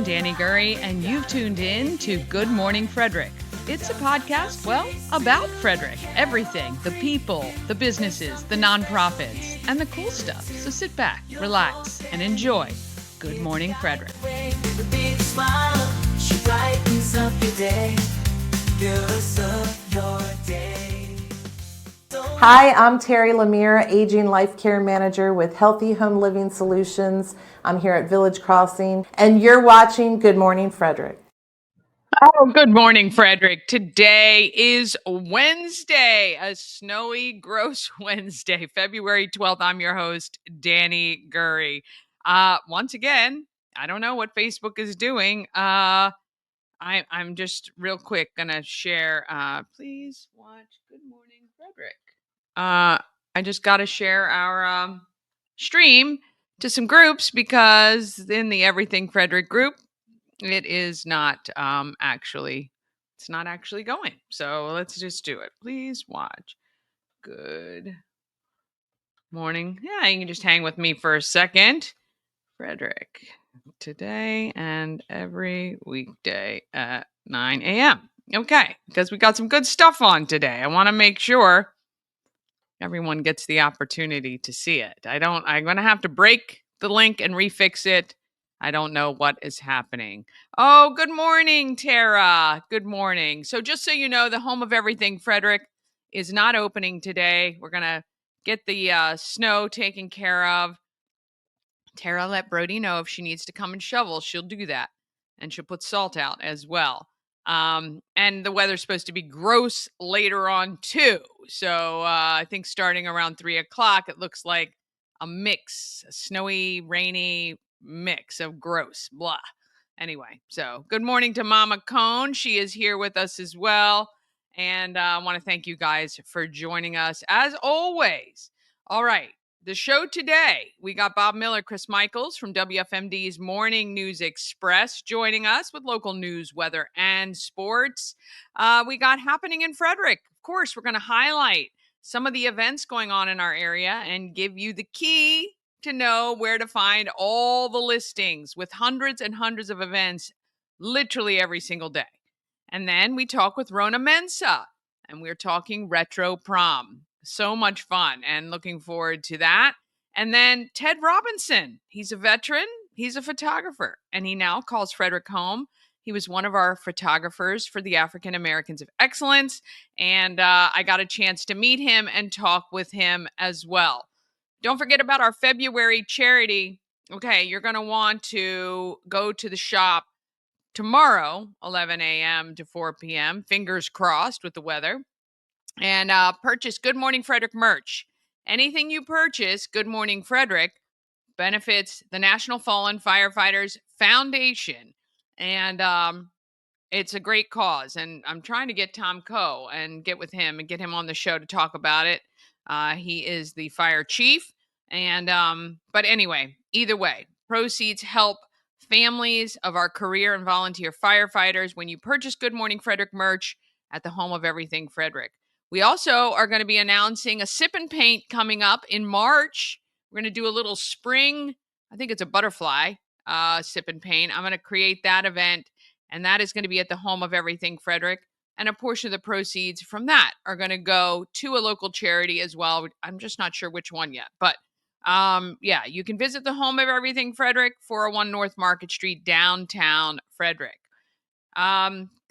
I'm Danny Gurry, and you've tuned in to Good Morning Frederick. It's a podcast, well, about Frederick. Everything, the people, the businesses, the nonprofits, and the cool stuff. So sit back, relax, and enjoy Good Morning Frederick. Hi, I'm Terry Lemire, Aging Life Care Manager with Healthy Home Living Solutions. I'm here at Village Crossing, and you're watching Good Morning Frederick. Oh, good morning, Frederick. Today is Wednesday, a snowy, gross Wednesday, February 12th. I'm your host, Danny Gurry. Once again, I don't know what Facebook is doing. I'm just real quick gonna share. Please watch Good Morning Frederick. I just got to share our stream to some groups because in the Everything Frederick group, it is not it's not actually going. So let's just do it. Please watch Good Morning. Yeah, you can just hang with me for a second. Frederick, today and every weekday at 9 a.m. Okay, because we got some good stuff on today. I want to make sure everyone gets the opportunity to see it. I'm going to have to break the link and refix it. I don't know what is happening. Oh, good morning, Tara. Good morning. So just so you know, the Home of Everything Frederick is not opening today. We're going to get the snow taken care of. Tara let Brody know if she needs to come and shovel, she'll do that. And she'll put salt out as well. And the weather's supposed to be gross later on too. So I think starting around 3 o'clock, it looks like a mix, a snowy, rainy mix of gross, blah. Anyway, so good morning to Mama Cone. She is here with us as well. And I want to thank you guys for joining us as always. All right. The show today, we got Bob Miller, Chris Michaels from WFMD's Morning News Express joining us with local news, weather, and sports. We got happening in Frederick. Of course, we're going to highlight some of the events going on in our area and give you the key to know where to find all the listings with hundreds and hundreds of events literally every single day. And then we talk with Rona Mensah, and we're talking Retro Prom. So much fun and looking forward to that. And then Ted Robinson, he's a veteran, he's a photographer, and he now calls Frederick home. He was one of our photographers for the African Americans of Excellence, and I got a chance to meet him and talk with him as well. Don't forget about our February charity. Okay, you're going to want to go to the shop tomorrow, 11 a.m. to 4 p.m., fingers crossed with the weather, and purchase Good Morning Frederick merch. Anything you purchase, Good Morning Frederick, benefits the National Fallen Firefighters Foundation. And it's a great cause. And I'm trying to get Tom Coe and get with him and get him on the show to talk about it. He is the fire chief. And but anyway, either way, proceeds help families of our career and volunteer firefighters when you purchase Good Morning Frederick merch at the Home of Everything Frederick. We also are going to be announcing a sip and paint coming up in March. We're going to do a little spring, I think it's a butterfly sip and paint. I'm going to create that event, and that is going to be at the Home of Everything Frederick. And a portion of the proceeds from that are going to go to a local charity as well. I'm just not sure which one yet. But yeah, you can visit the Home of Everything Frederick, 401 North Market Street, downtown Frederick.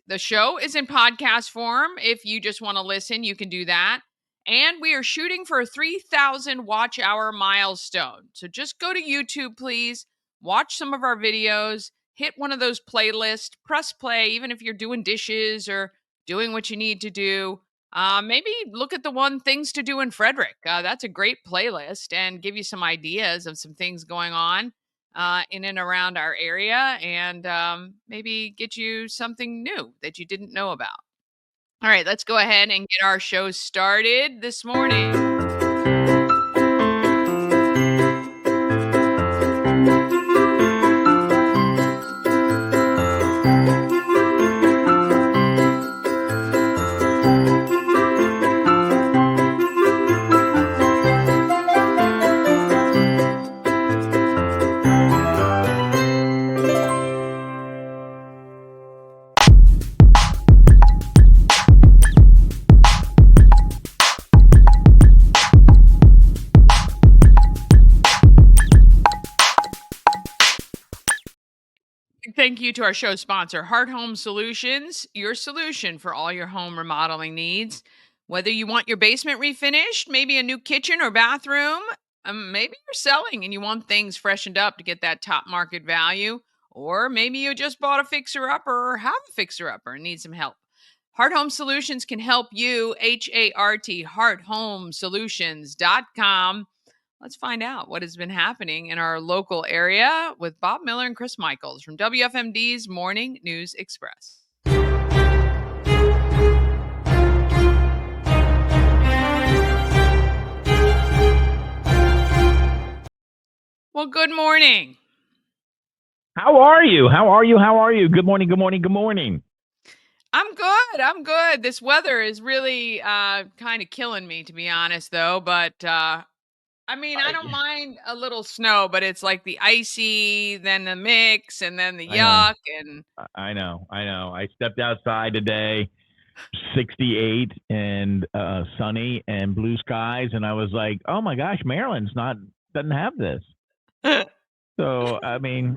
The show is in podcast form. If you just want to listen, you can do that. And we are shooting for a 3,000 watch hour milestone. So just go to YouTube, please. Watch some of our videos. Hit one of those playlists. Press play, even if you're doing dishes or doing what you need to do. Maybe look at the one Things to Do in Frederick. That's a great playlist and give you some ideas of some things going on in and around our area, and maybe get you something new that you didn't know about. All right, let's go ahead and get our show started this morning. Thank you to our show sponsor, Heart Home Solutions, your solution for all your home remodeling needs. Whether you want your basement refinished, maybe a new kitchen or bathroom, maybe you're selling and you want things freshened up to get that top market value, or maybe you just bought a fixer upper or have a fixer upper and need some help. Heart Home Solutions can help you. HART, hearthomesolutions.com. Let's find out what has been happening in our local area with Bob Miller and Chris Michaels from WFMD's Morning News Express. Well, good morning. How are you? How are you? How are you? Good morning, good morning, good morning. I'm good. I'm good. This weather is really kind of killing me, to be honest, though. But I don't mind a little snow, but it's like the icy, then the mix, and then the I know. yuck. And I know. I stepped outside today, 68 and sunny and blue skies, and I was like, "Oh my gosh, Maryland's doesn't have this." So, I mean,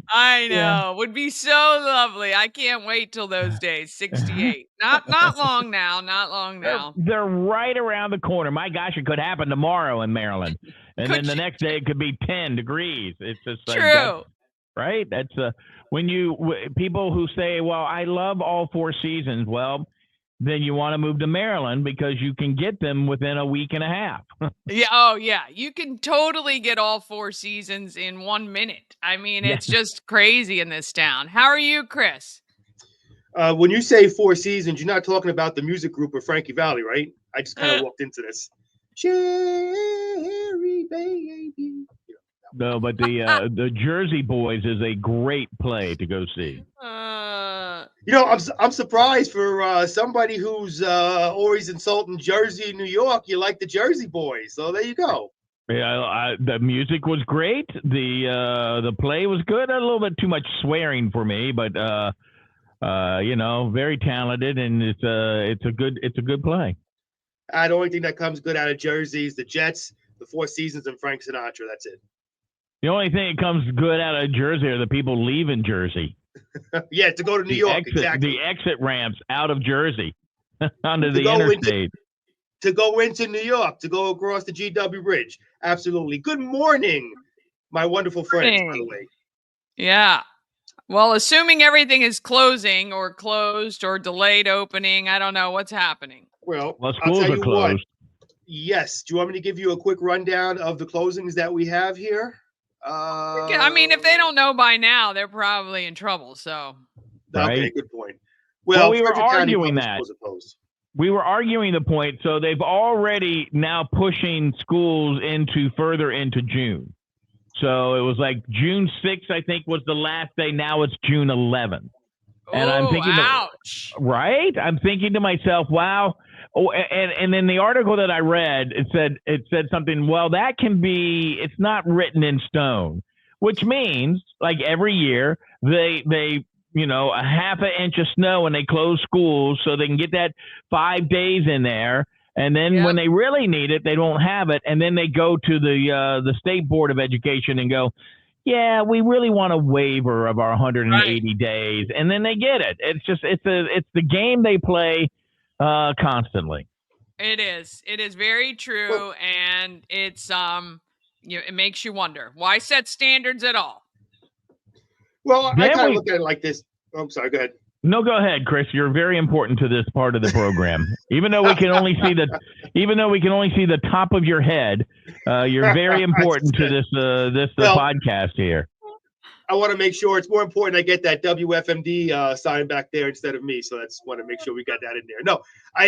I yeah. know. Would be so lovely. I can't wait till those days. 68. Not long now. Not long now. They're right around the corner. My gosh, it could happen tomorrow in Maryland. And then the next day it could be 10 degrees. It's just like that's True. right. That's people who say, "Well, I love all four seasons." Well, then you want to move to Maryland because you can get them within a week and a half. Yeah. Oh, yeah. You can totally get all four seasons in 1 minute. I mean, Yeah. it's just crazy in this town. How are you, Chris? When you say four seasons, you're not talking about the music group of Frankie Valli, right? I just kind of walked into this. Cherry baby. No, but the Jersey Boys is a great play to go see. I'm surprised for somebody who's always insulting Jersey, New York. You like the Jersey Boys, so there you go. Yeah, the music was great. The play was good. A little bit too much swearing for me, but very talented, and it's a good play. The only thing that comes good out of Jersey is the Jets, the Four Seasons, and Frank Sinatra. That's it. The only thing that comes good out of Jersey are the people leaving Jersey. Yeah, to go to New York, exactly. The exit ramps out of Jersey onto the interstate. To go into New York, to go across the GW Bridge. Absolutely. Good morning, my wonderful friends, by the way. Yeah. Well, assuming everything is closing or closed or delayed opening, I don't know what's happening. Well, schools are closed. Yes. Do you want me to give you a quick rundown of the closings that we have here? If they don't know by now, they're probably in trouble. So, right? Okay, good point. Well, we were arguing that. We were arguing the point. So they've already now pushing schools further into June. So it was like June 6th, I think, was the last day. Now it's June 11th. And I'm thinking, ouch. Right? I'm thinking to myself, wow. Oh, and then the article that I read, it said something, well, that can be, it's not written in stone, which means like every year they a half an inch of snow and they close schools so they can get that 5 days in there. And then when they really need it, they don't have it. And then they go to the State Board of Education and go, yeah, we really want a waiver of our 180 days. And then they get it. It's just, it's the game they play constantly. It is very true. And it's, it makes you wonder why set standards at all. Well, I kind of look at it like this. Oh, I'm sorry. Go ahead. No, go ahead, Chris. You're very important to this part of the program. Even though we can only see the top of your head, you're very important to this podcast here. I want to make sure it's more important I get that WFMD sign back there instead of me. So that's want to make sure we got that in there. No,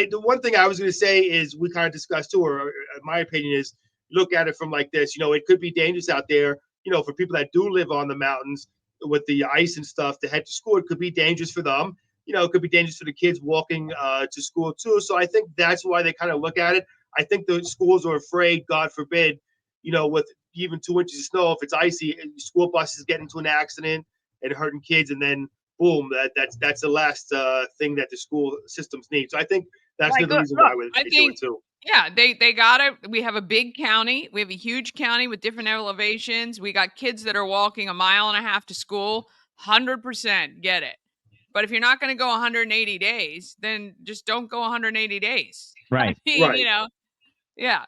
the one thing I was going to say is we kind of discussed too, or my opinion is look at it from like this. It could be dangerous out there. For people that do live on the mountains with the ice and stuff to head to school, it could be dangerous for them. It could be dangerous for the kids walking to school too. So I think that's why they kind of look at it. I think the schools are afraid, God forbid, with even 2 inches of snow, if it's icy, school buses get into an accident and hurting kids, and then boom, that's the last thing that the school systems need. So I think that's the reason why they do it too. Yeah, they got it. We have a big county. We have a huge county with different elevations. We got kids that are walking 1.5 miles to school. 100% get it. But if you're not going to go 180 days, then just don't go 180 days. Right. I mean, Right. yeah.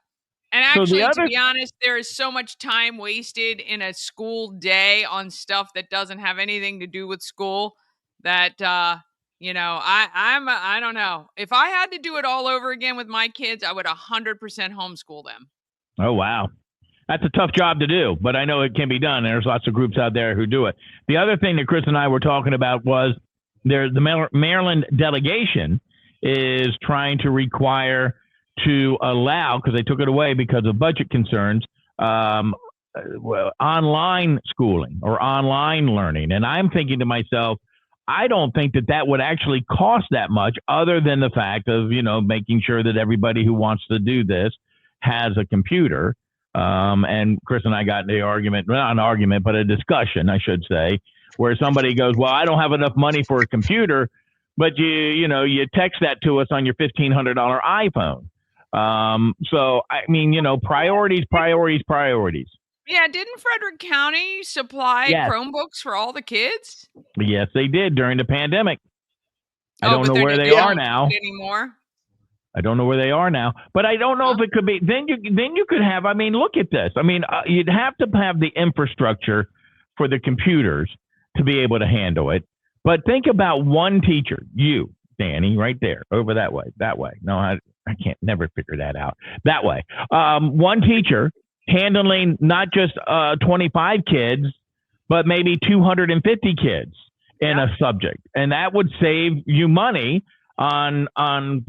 And So the actually, to other be honest, there is so much time wasted in a school day on stuff that doesn't have anything to do with school that I don't know. If I had to do it all over again with my kids, I would 100% homeschool them. Oh, wow. That's a tough job to do, but I know it can be done. There's lots of groups out there who do it. The other thing that Chris and I were talking about was the Maryland delegation is trying to require to allow, because they took it away because of budget concerns, online schooling or online learning. And I'm thinking to myself, I don't think that would actually cost that much, other than the fact of, making sure that everybody who wants to do this has a computer. And Chris and I got in the argument, not an argument, but a discussion, I should say, where somebody goes, well, I don't have enough money for a computer, but you text that to us on your $1,500 iPhone. So, I mean, priorities. Yeah, didn't Frederick County supply Chromebooks for all the kids? Yes, they did during the pandemic. I don't know where they are now anymore. I don't know where they are now, but I don't know if it could be. Then you could have. I mean, look at this. I mean, you'd have to have the infrastructure for the computers to be able to handle it. But think about one teacher, you, Danny, right there, over that way. No, I can't never figure that out. That way, one teacher handling not just 25 kids, but maybe 250 kids in a subject, and that would save you money on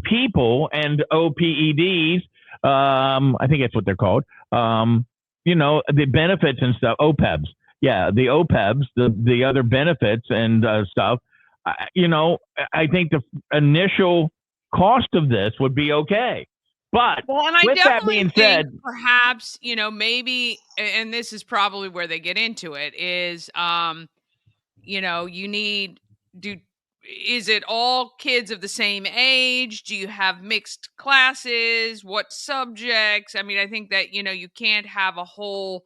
people and OPEDs. I think that's what they're called. The benefits and stuff. OPEBs. Yeah, the OPEBs, the other benefits and stuff. I think the initial cost of this would be okay. But and I with that being said, perhaps, maybe, and this is probably where they get into it, is, is it all kids of the same age? Do you have mixed classes? What subjects? I mean, I think that, you can't have a whole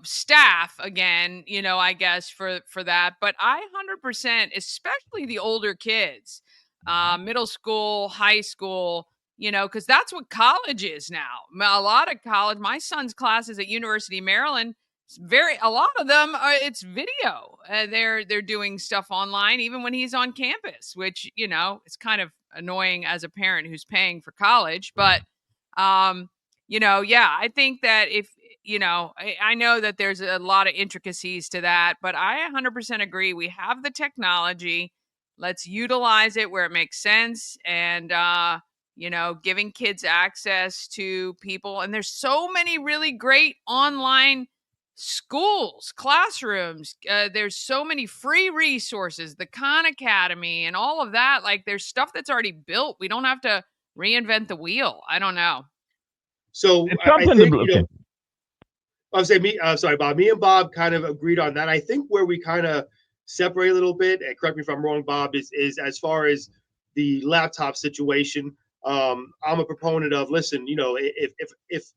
staff again, I guess for that. But I 100%, especially the older kids, middle school, high school, because that's what college is now. A lot of college, my son's classes at University of Maryland, a lot of them it's video. They're doing stuff online even when he's on campus, which it's kind of annoying as a parent who's paying for college. But I think that if I know that there's a lot of intricacies to that, but I 100% agree. We have the technology. Let's utilize it where it makes sense, and giving kids access to people. And there's so many really great online schools, classrooms. There's so many free resources, the Khan Academy and all of that. Like, there's stuff that's already built. We don't have to reinvent the wheel. I don't know. So I think, I'll say sorry, Bob. Me and Bob kind of agreed on that. I think where we kind of separate a little bit, and correct me if I'm wrong, Bob, is as far as the laptop situation. I'm a proponent of, listen, if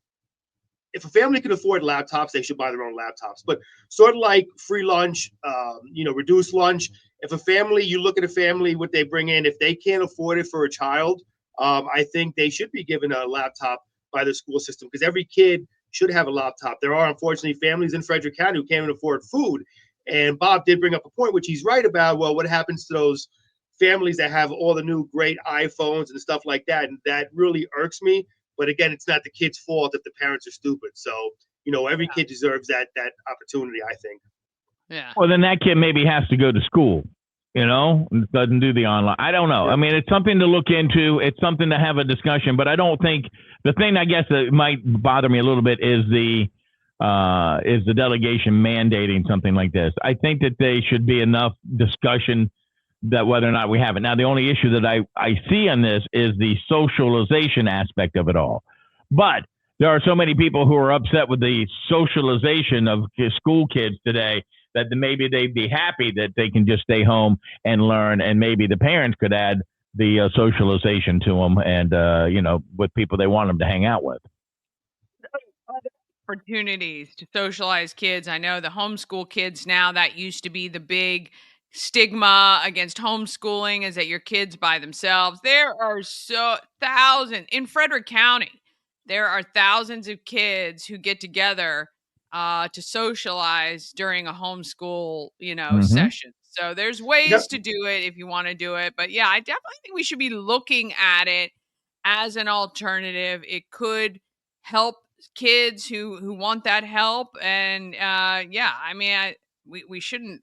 a family can afford laptops, they should buy their own laptops. But sort of like free lunch, reduced lunch. If you look at a family, what they bring in, if they can't afford it for a child, I think they should be given a laptop by the school system, because every kid should have a laptop. There are, unfortunately, families in Frederick County who can't even afford food. And Bob did bring up a point, which he's right about. Well, what happens to those families that have all the new great iPhones and stuff like that? And that really irks me. But again, it's not the kid's fault if the parents are stupid. So, every kid deserves that opportunity, I think. Yeah. Well, then that kid maybe has to go to school, doesn't do the online. I don't know. Yeah. I mean, it's something to look into. It's something to have a discussion. But I don't think the thing, I guess, that might bother me a little bit is the delegation mandating something like this. I think that there should be enough discussion that whether or not we have it. Now, the only issue that I see on this is the socialization aspect of it all. But there are so many people who are upset with the socialization of school kids today that maybe they'd be happy that they can just stay home and learn, and maybe the parents could add the socialization to them and, with people they want them to hang out with. opportunities to socialize kids. I know the homeschool kids now, that used to be the big stigma against homeschooling, is that your kids by themselves. There are so thousands in Frederick County. There are thousands of kids who get together to socialize during a homeschool, Mm-hmm. session. So there's Yep. ways to do it if you want to do it. But yeah, I definitely think we should be looking at it as an alternative. It could help kids who want that help, and yeah, I mean, we shouldn't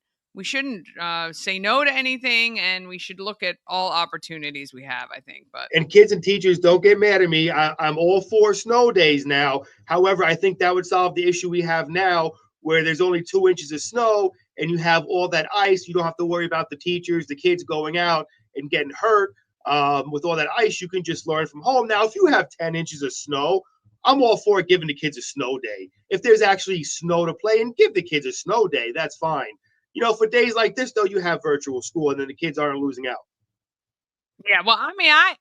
say no to anything, and we should look at all opportunities we have, I think. But And kids and teachers, don't get mad at me. I'm all for snow days now. However, I think that would solve the issue we have now, where there's only 2 inches of snow and you have all that ice. You don't have to worry about the teachers, the kids going out and getting hurt. With all that ice, you can just learn from home. Now, if you have 10 inches of snow, I'm all for giving the kids a snow day. If there's actually snow to play in, give the kids a snow day. That's fine. For days like this, though, you have virtual school and then the kids aren't losing out. yeah, well, I mean, I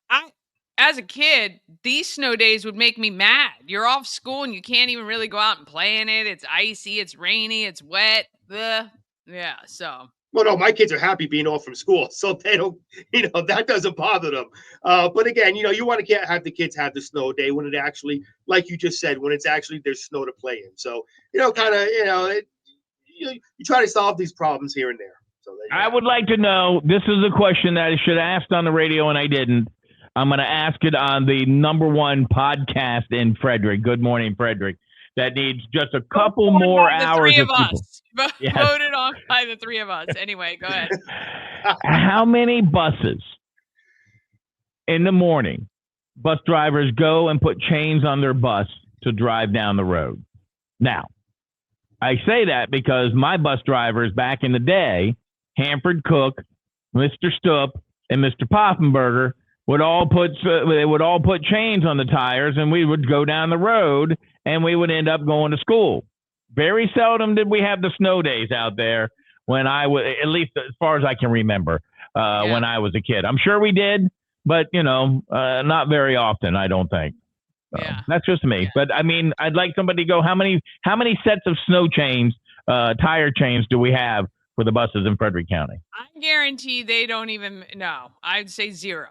as a kid, these snow days would make me mad. You're off school and you can't even really go out and play in it. It's icy, it's rainy, it's wet. Ugh. Yeah, so Well, no, my kids are happy being off from school, so they don't, that doesn't bother them. But again, you want to have the kids have the snow day when it actually, like you just said, when it's actually there's snow to play in. So, kind of, you try to solve these problems here and there. So I would like to know, this is a question that I should have asked on the radio and I didn't. I'm going to ask it on the #1 podcast in Frederick, Good Morning Frederick, that needs just a couple more hours the of three of people. us. Yes. Voted on by the three of us. Anyway, go ahead. How many buses in the morning bus drivers go and put chains on their bus to drive down the road? Now, I say that because my bus drivers back in the day, Hanford Cook, Mr. Stupp, and Mr. Poffenberger, would all put chains on the tires, and we would go down the road, and we would end up going to school. Very seldom did we have the snow days out there when I was, at least as far as I can remember, when I was a kid. I'm sure we did, but not very often, I don't think. Yeah. That's just me. Yeah. But I mean, I'd like somebody to go, how many sets of snow chains, tire chains do we have for the buses in Frederick County? I guarantee they don't even know. I'd say 0.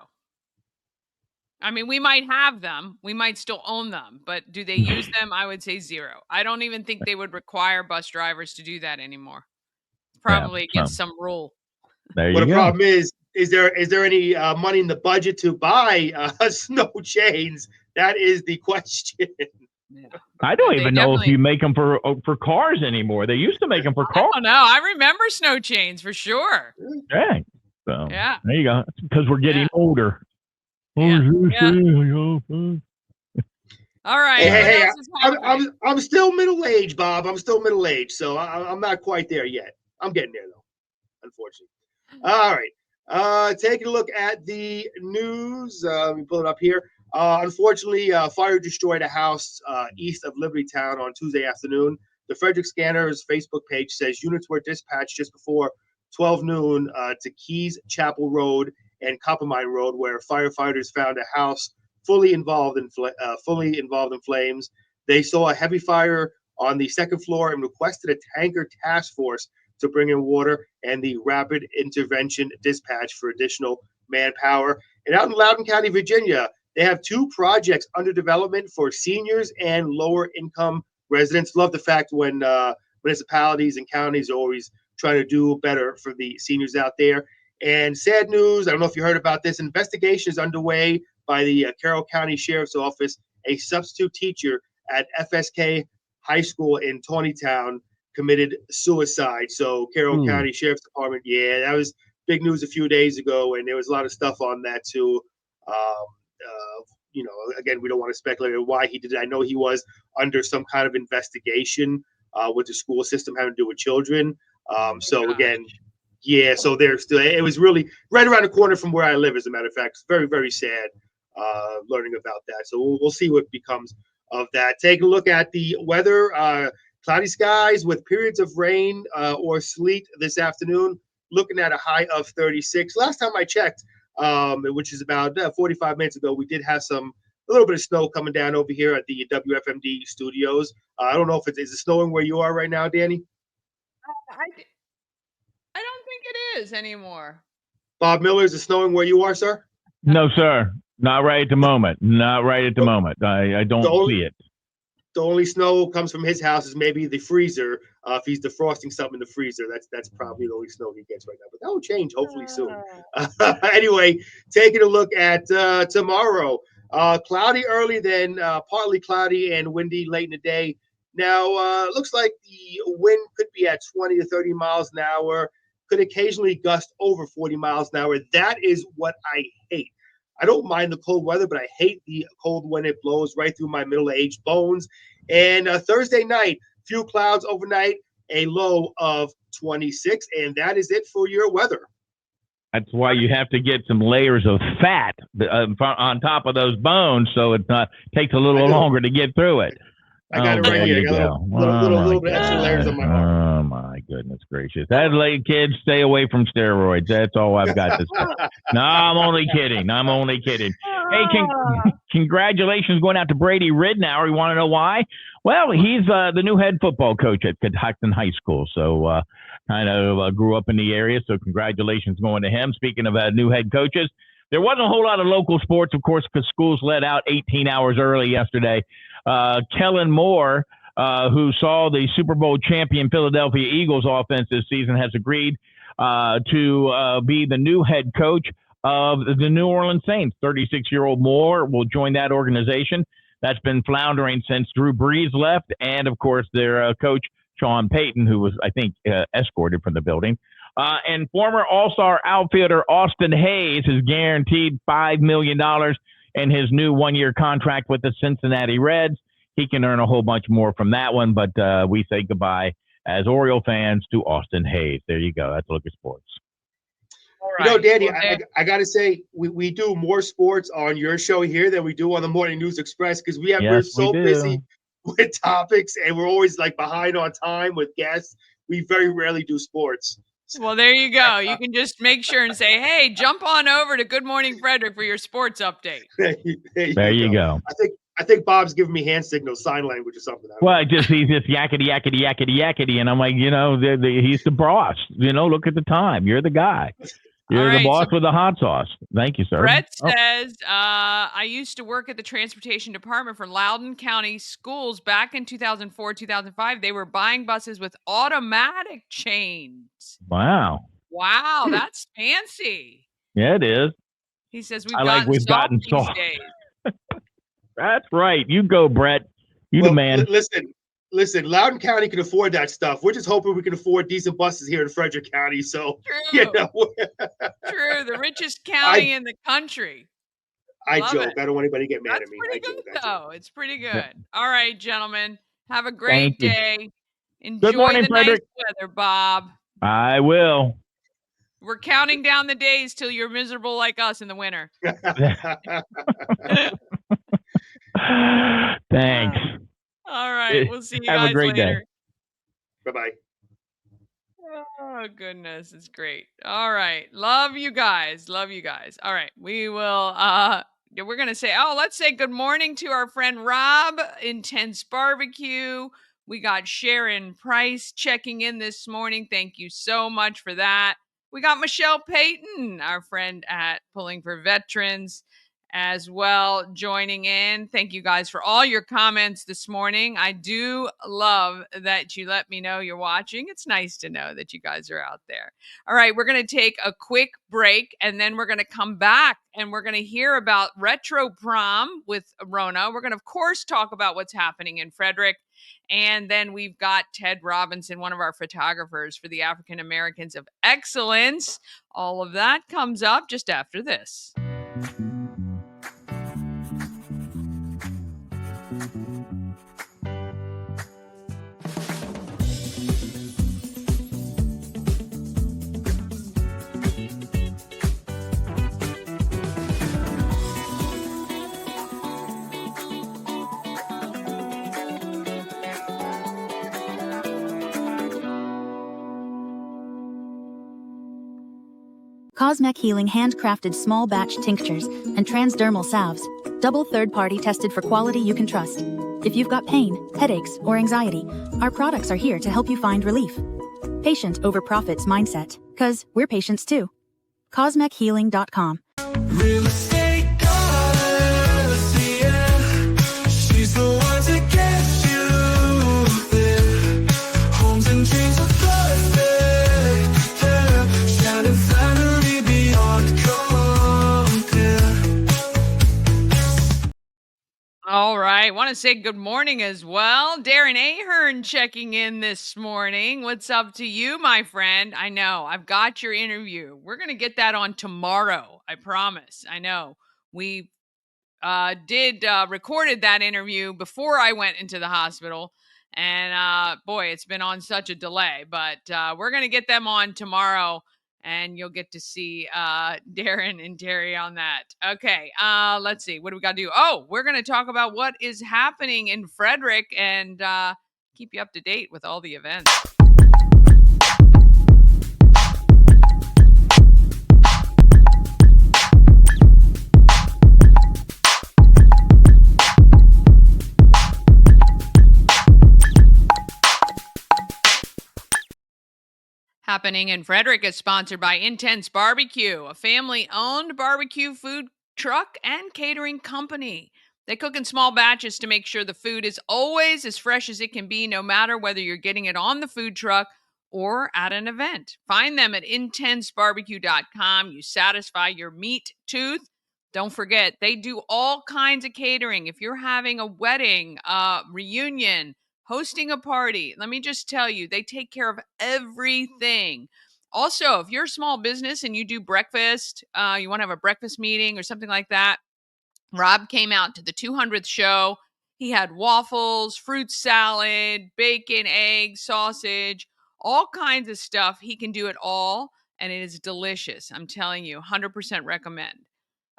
I mean, we might have them. We might still own them, but do they use them? I would say 0. I don't even think they would require bus drivers to do that anymore. It's probably against some rule. There Well, you the go. problem is there any money in the budget to buy snow chains? That is the question. Yeah. I don't even know if you make them for cars anymore. They used to make them for cars. I don't know. I remember snow chains for sure. Right. So yeah. There you go. It's because we're getting older. Yeah. All right. Hey, I'm still middle aged, Bob. I'm still middle aged, so I'm not quite there yet. I'm getting there though, unfortunately. All right. Taking a look at the news. Let me pull it up here. Unfortunately, fire destroyed a house east of Liberty Town on Tuesday afternoon. The Frederick Scanner's Facebook page says units were dispatched just before 12 noon to Keys Chapel Road and Coppermine Road, where firefighters found a house fully involved in flames. They saw a heavy fire on the second floor and requested a tanker task force to bring in water and the rapid intervention dispatch for additional manpower. And out in Loudoun County, Virginia, they have 2 projects under development for seniors and lower income residents. Love the fact when municipalities and counties are always trying to do better for the seniors out there. And sad news, I don't know if you heard about this, investigation is underway by the Carroll County Sheriff's Office. A substitute teacher at FSK High School in Tawnytown committed suicide. So Carroll County Sheriff's Department, that was big news a few days ago, and there was a lot of stuff on that too. Again, we don't want to speculate on why he did it. I know he was under some kind of investigation with the school system having to do with children. So there's still, it was really right around the corner from where I live, as a matter of fact. It's very, very sad learning about that. So we'll see what becomes of that. Take a look at the weather. Cloudy skies with periods of rain or sleet this afternoon, looking at a high of 36. Last time I checked, which is about 45 minutes ago, we did have some little bit of snow coming down over here at the WFMD studios. I don't know if is it snowing where you are right now, Danny? I don't think it is anymore. Bob Miller, is it snowing where you are, sir? No, sir. Not right at the moment. Not right at the moment. I don't see it. The only snow comes from his house is maybe the freezer. If he's defrosting something in the freezer, that's probably the only snow he gets right now. But that will change hopefully soon. Anyway, taking a look at tomorrow. Cloudy early, then partly cloudy and windy late in the day. Now, looks like the wind could be at 20 to 30 miles an hour, could occasionally gust over 40 miles an hour. That is what I hate. I don't mind the cold weather, but I hate the cold when it blows right through my middle-aged bones. And Thursday night, few clouds overnight, a low of 26. And that is it for your weather. That's why you have to get some layers of fat on top of those bones, so it takes a little longer to get through it. I got it right here. I got a little bit extra layers on my arm. Oh my goodness gracious! That late kids, stay away from steroids. That's all I've got to say. No, I'm only kidding. Hey, congratulations going out to Brady Ridnour. You want to know why? Well, he's the new head football coach at Catoctin High School. So kind of grew up in the area. So congratulations going to him. Speaking of new head coaches, there wasn't a whole lot of local sports, of course, because schools let out 18 hours early yesterday. Kellen Moore, who saw the Super Bowl champion Philadelphia Eagles offense this season, has agreed to be the new head coach of the New Orleans Saints. 36-year-old Moore will join that organization. That's been floundering since Drew Brees left, and, of course, their coach, Sean Payton, who was, I think, escorted from the building. And former All-Star outfielder Austin Hayes is guaranteed $5 million in his new one-year contract with the Cincinnati Reds. He can earn a whole bunch more from that one, but we say goodbye as Oriole fans to Austin Hayes. There you go. That's a look at sports. All right. You know, Danny, I got to say, we do more sports on your show here than we do on the Morning News Express because we're so busy with topics and we're always like behind on time with guests. We very rarely do sports. Well, there you go. You can just make sure and say, hey, jump on over to Good Morning Frederick for your sports update. There you go. I think Bob's giving me hand signals, sign language or something. Well, he's just yakety, yakety, yakety, yakety. And I'm like, he's the boss. Look at the time. You're the guy. You're the boss with the hot sauce. Thank you, sir. Brett says, I used to work at the transportation department for Loudoun County Schools back in 2004, 2005. They were buying buses with automatic chains. Wow, that's fancy. Yeah, it is. He says, we've gotten soft these days. That's right. You go, Brett. You the man. Listen, Loudoun County can afford that stuff. We're just hoping we can afford decent buses here in Frederick County. So, True. True. The richest county in the country. I joke. I don't want anybody to get mad at me. Pretty good, though. It's pretty good. Yeah. All right, gentlemen. Have a great day. Enjoy the Frederick. Nice weather, Bob. I will. We're counting down the days till you're miserable like us in the winter. Thanks. All right. We'll see you guys later. Have a great day. Bye-bye. Oh, goodness. It's great. All right. Love you guys. All right. We will, we're going to say, let's say good morning to our friend Rob, Intense Barbecue. We got Sharon Price checking in this morning. Thank you so much for that. We got Michelle Payton, our friend at Pulling for Veterans, as well, joining in. Thank you guys for all your comments this morning. I do love that you let me know you're watching. It's nice to know that you guys are out there. All right, we're going to take a quick break, and then we're going to come back, and we're going to hear about Retro Prom with Rona. We're going to, of course, talk about what's happening in Frederick. And then we've got Ted Robinson, one of our photographers for the African Americans of Excellence. All of that comes up just after this. Cosmec Healing handcrafted small batch tinctures and transdermal salves Double third-party tested for quality you can trust. If you've got pain, headaches, or anxiety, our products are here to help you find relief. Patient over profits mindset, 'cause we're patients too. CosmecHealing.com. Real estate goddess, yeah. She's the one to get you there. Homes and dreams are perfect, yeah. Shining flattery beyond compare. All right. Want to say good morning as well. Darren Ahern checking in this morning. What's up to you, my friend? I know I've got your interview. We're going to get that on tomorrow. I promise. I know we recorded that interview before I went into the hospital. And boy, it's been on such a delay, but we're going to get them on tomorrow. And you'll get to see Darren and Terry on that. Okay, let's see. What do we got to do? Oh, we're going to talk about what is happening in Frederick and keep you up to date with all the events. Happening in Frederick is sponsored by Intense Barbecue, a family-owned barbecue food truck and catering company. They cook in small batches to make sure the food is always as fresh as it can be, no matter whether you're getting it on the food truck or at an event. Find them at intensebarbecue.com. You satisfy your meat tooth. Don't forget, they do all kinds of catering. If you're having a wedding, reunion, hosting a party, let me just tell you, they take care of everything. Also, if you're a small business and you do breakfast, you want to have a breakfast meeting or something like that, Rob came out to the 200th show. He had waffles, fruit salad, bacon, eggs, sausage, all kinds of stuff. He can do it all, and it is delicious. I'm telling you, 100% recommend.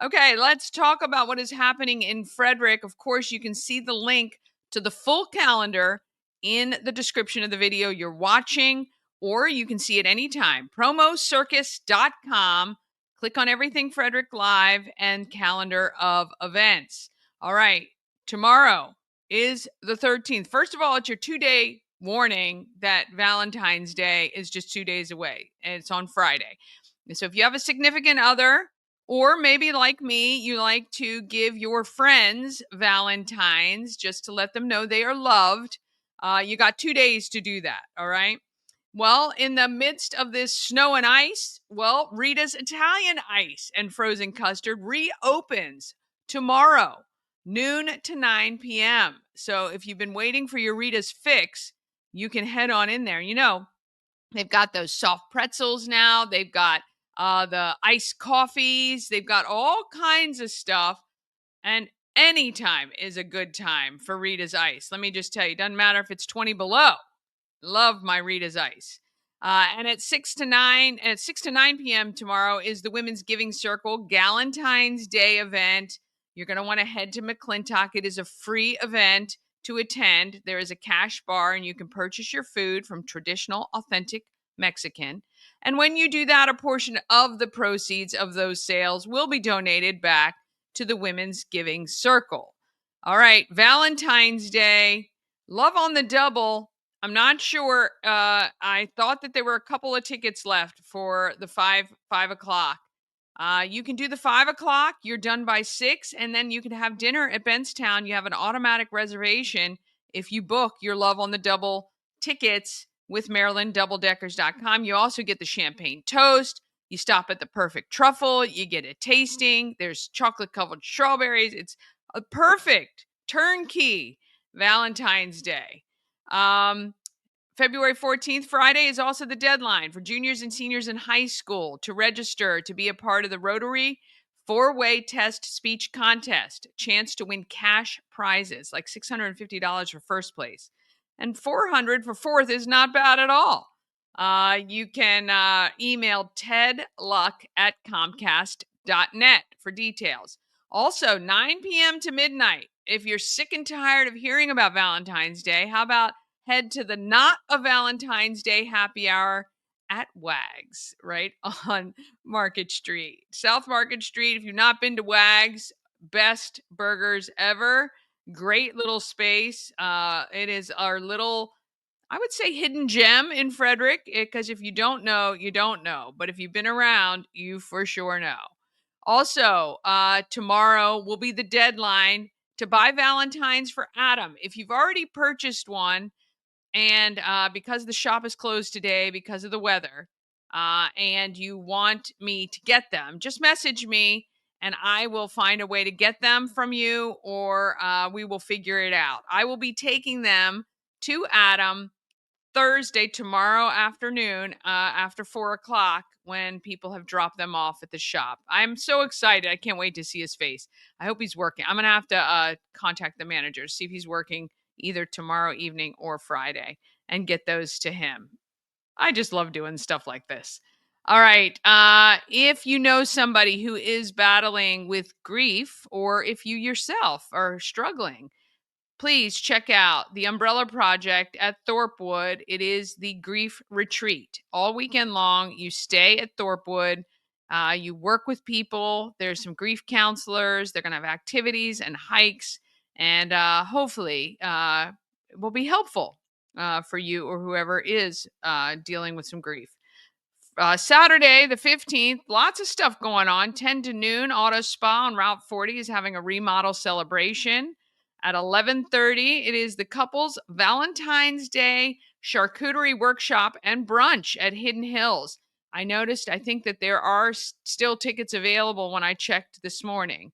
Okay, let's talk about what is happening in Frederick. Of course, you can see the link to the full calendar in the description of the video you're watching, or you can see it anytime. Promocircus.com. Click on Everything Frederick Live and calendar of events. All right, tomorrow is the 13th. First of all, it's your 2-day warning that Valentine's Day is just 2 days away, and it's on Friday. And so if you have a significant other, or maybe like me, you like to give your friends Valentines just to let them know they are loved, you got 2 days to do that, all right? Well, in the midst of this snow and ice, Rita's Italian Ice and Frozen Custard reopens tomorrow, noon to 9 p.m. So if you've been waiting for your Rita's fix, you can head on in there. You know, they've got those soft pretzels now. They've got the iced coffees. They've got all kinds of stuff. And anytime is a good time for Rita's Ice. Let me just tell you, it doesn't matter if it's 20 below. Love my Rita's Ice. And at 6 to 9 p.m. tomorrow is the Women's Giving Circle Galentine's Day event. You're going to want to head to McClintock. It is a free event to attend. There is a cash bar, and you can purchase your food from traditional, authentic Mexican. And when you do that, a portion of the proceeds of those sales will be donated back to the Women's Giving Circle. All right, Valentine's Day, love on the double. I'm not sure. I thought that there were a couple of tickets left for the 5 o'clock. You can do the 5 o'clock. You're done by 6, and then you can have dinner at Benstown. You have an automatic reservation if you book your Love on the Double tickets with MarylandDoubleDeckers.com. You also get the champagne toast. You stop at the Perfect Truffle. You get a tasting. There's chocolate-covered strawberries. It's a perfect turnkey Valentine's Day. February 14th, Friday, is also the deadline for juniors and seniors in high school to register to be a part of the Rotary 4-way test speech contest. Chance to win cash prizes like $650 for first place. And $400 for fourth is not bad at all. You can email tedluck@comcast.net for details. Also, 9 p.m. to midnight. If you're sick and tired of hearing about Valentine's Day, how about head to the Not a Valentine's Day happy hour at Wags, right on Market Street. South Market Street. If you've not been to Wags, best burgers ever. Great little space. It is our little, I would say, hidden gem in Frederick, because if you don't know, you don't know. But if you've been around, you for sure know. Also, tomorrow will be the deadline to buy Valentines for Adam. If you've already purchased one, and because the shop is closed today because of the weather, and you want me to get them, just message me and I will find a way to get them from you, or we will figure it out. I will be taking them to Adam Thursday, tomorrow afternoon, after 4 o'clock, when people have dropped them off at the shop. I'm so excited. I can't wait to see his face. I hope he's working. I'm going to have to contact the manager, see if he's working either tomorrow evening or Friday, and get those to him. I just love doing stuff like this. All right. If you know somebody who is battling with grief, or if you yourself are struggling, please check out the Umbrella Project at Thorpewood. It is the grief retreat. All weekend long, you stay at Thorpewood. You work with people. There's some grief counselors. They're going to have activities and hikes, and hopefully it will be helpful for you or whoever is dealing with some grief. Saturday, the 15th, lots of stuff going on. 10 to noon, Auto Spa on Route 40 is having a remodel celebration. At 11:30, it is the couple's Valentine's Day charcuterie workshop and brunch at Hidden Hills. I think that there are still tickets available when I checked this morning.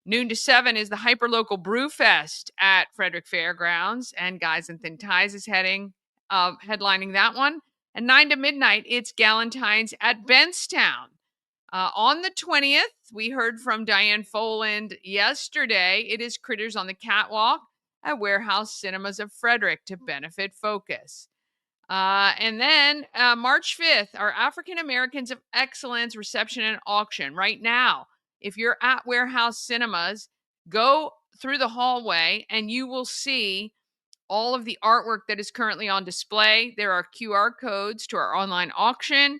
Noon to 7 is the Hyperlocal Brew Fest at Frederick Fairgrounds, and Guys and Thin Ties is headlining that one. And 9 to midnight, it's Galentine's at Bentstown. On the 20th, we heard from Diane Foland yesterday. It is Critters on the Catwalk at Warehouse Cinemas of Frederick to benefit Focus. And then March 5th, our African Americans of Excellence reception and auction. Right now, if you're at Warehouse Cinemas, go through the hallway and you will see all of the artwork that is currently on display. There are QR codes to our online auction,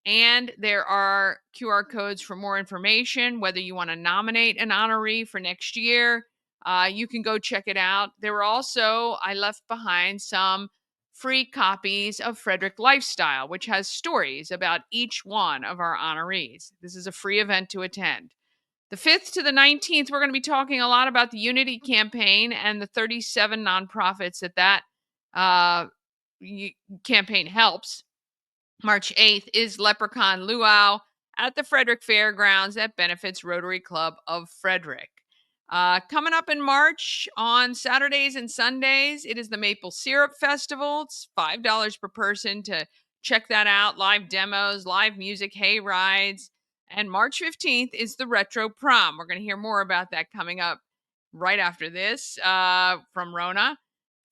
and there are QR codes for more information, whether you want to nominate an honoree for next year. You can go check it out. There were also, I left behind some free copies of Frederick Lifestyle, which has stories about each one of our honorees. This is a free event to attend. The 5th to the 19th, we're going to be talking a lot about the Unity campaign and the 37 nonprofits that campaign helps. March 8th is Leprechaun Luau at the Frederick Fairgrounds that benefits Rotary Club of Frederick. Coming up in March on Saturdays and Sundays, it is the Maple Syrup Festival. It's $5 per person to check that out. Live demos, live music, hay rides. And March 15th is the Retro Prom. We're going to hear more about that coming up right after this from Rona.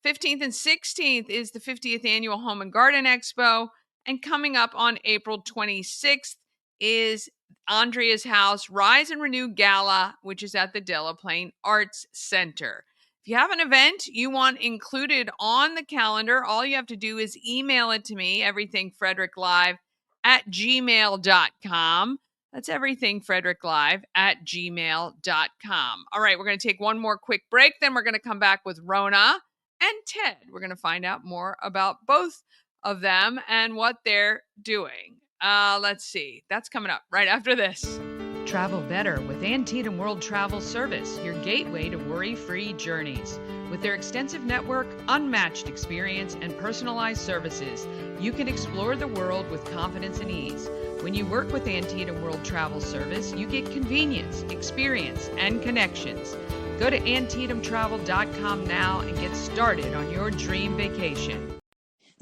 15th and 16th is the 50th Annual Home and Garden Expo. And coming up on April 26th is Andrea's House Rise and Renew Gala, which is at the Delaplane Arts Center. If you have an event you want included on the calendar, all you have to do is email it to me, everythingfredericklive@gmail.com. That's everythingfredericklive@gmail.com. All right, we're going to take one more quick break. Then we're going to come back with Rona and Ted. We're going to find out more about both of them and what they're doing. Let's see. That's coming up right after this. Travel better with Antietam World Travel Service, your gateway to worry-free journeys. With their extensive network, unmatched experience, and personalized services, you can explore the world with confidence and ease. When you work with Antietam World Travel Service, you get convenience, experience, and connections. Go to AntietamTravel.com now and get started on your dream vacation.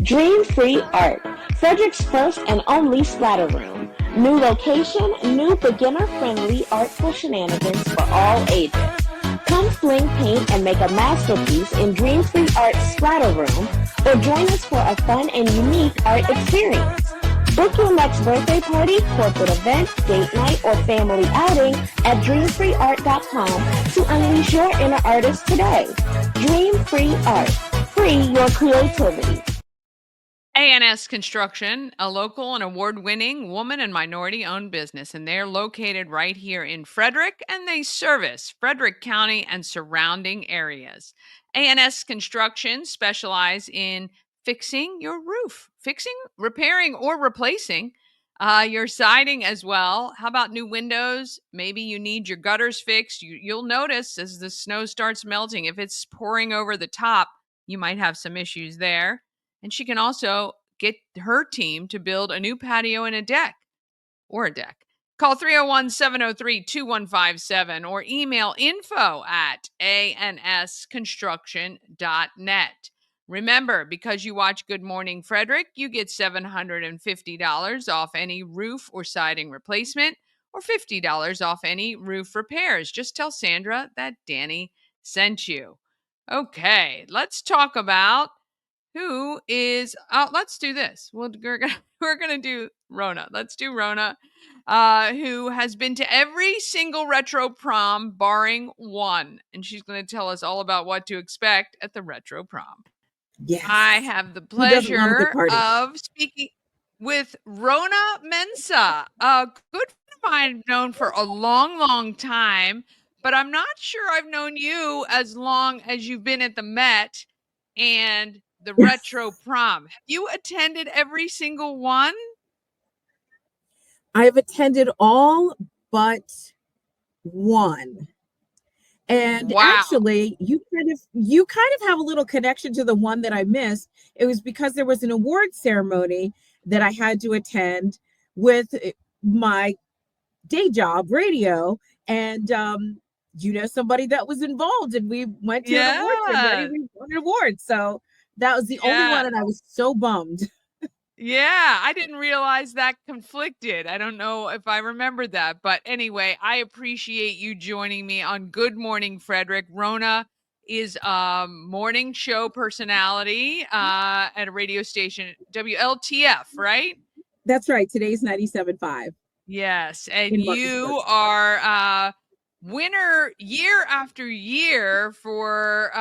Dream Free Art, Frederick's first and only splatter room. New location, new beginner-friendly artful shenanigans for all ages. Come fling paint and make a masterpiece in Dream Free Art Splatter Room, or join us for a fun and unique art experience. Book your next birthday party, corporate event, date night, or family outing at dreamfreeart.com to unleash your inner artist today. Dream Free Art. Free your creativity. ANS Construction, a local and award-winning woman and minority-owned business, and they're located right here in Frederick, and they service Frederick County and surrounding areas. ANS Construction specialize in fixing your roof, repairing, or replacing your siding as well. How about new windows? Maybe you need your gutters fixed. You'll notice as the snow starts melting, if it's pouring over the top, you might have some issues there. And she can also get her team to build a new patio and a deck. Call 301-703-2157 or email info@ansconstruction.net. Remember, because you watch Good Morning Frederick, you get $750 off any roof or siding replacement or $50 off any roof repairs. Just tell Sandra that Danny sent you. Okay, let's talk about who is let's do this. We're gonna do Rona. Let's do Rona, who has been to every single retro prom barring one, and she's gonna tell us all about what to expect at the retro prom. Yes. I have the Who doesn't love a good pleasure party? of speaking with Rona Mensah, a good friend of mine I've known for a long, long time, but I'm not sure I've known you as long as you've been at the Met and the retro prom. Have you attended every single one? I've attended all but one. And Wow. actually, you kind of have a little connection to the one that I missed. It was because there was an award ceremony that I had to attend with my day job, radio, and somebody that was involved, and we went to an award ceremony. We won an award, so that was the only one, and I was so bummed. Yeah, I didn't realize that conflicted. I don't know if I remembered that. But anyway, I appreciate you joining me on Good Morning Frederick. Rona is a morning show personality at a radio station, WLTF, right? That's right. Today's 97.5. Yes. And you are winner year after year for,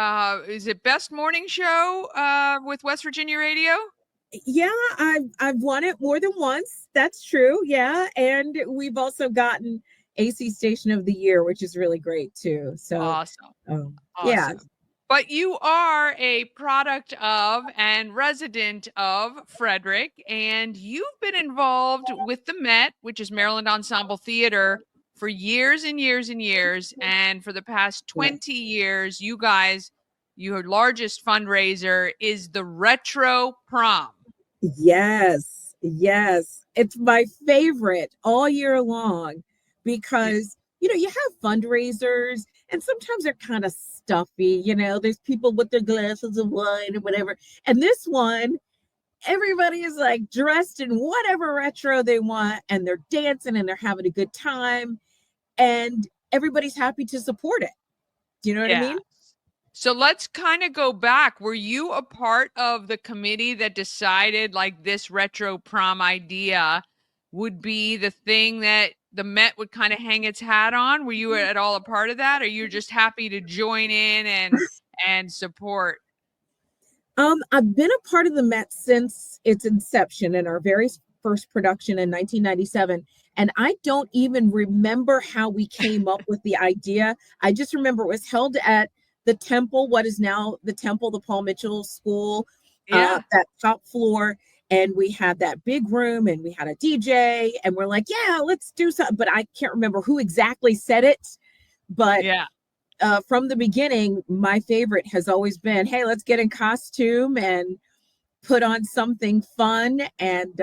is it Best Morning Show with West Virginia Radio? Yeah, I've won it more than once. That's true. Yeah, and we've also gotten AC Station of the Year, which is really great too. So awesome. Yeah. But you are a product of and resident of Frederick, and you've been involved with the Met, which is Maryland Ensemble Theater, for years and years and years. And for the past 20 years, you guys, your largest fundraiser is the Retro Prom. Yes. It's my favorite all year long because, you have fundraisers and sometimes they're kind of stuffy. There's people with their glasses of wine or whatever. And this one, everybody is like dressed in whatever retro they want and they're dancing and they're having a good time and everybody's happy to support it. Do you know what I mean? So let's kind of go back. Were you a part of the committee that decided like this retro prom idea would be the thing that the Met would kind of hang its hat on? Were you at all a part of that, or you're just happy to join in and support? I've been a part of the Met since its inception in our very first production in 1997. And I don't even remember how we came up with the idea. I just remember it was held at the Temple, what is now the Temple, the Paul Mitchell School, that top floor. And we had that big room and we had a DJ and we're like, yeah, let's do something. But I can't remember who exactly said it. But from the beginning, my favorite has always been, hey, let's get in costume and put on something fun. And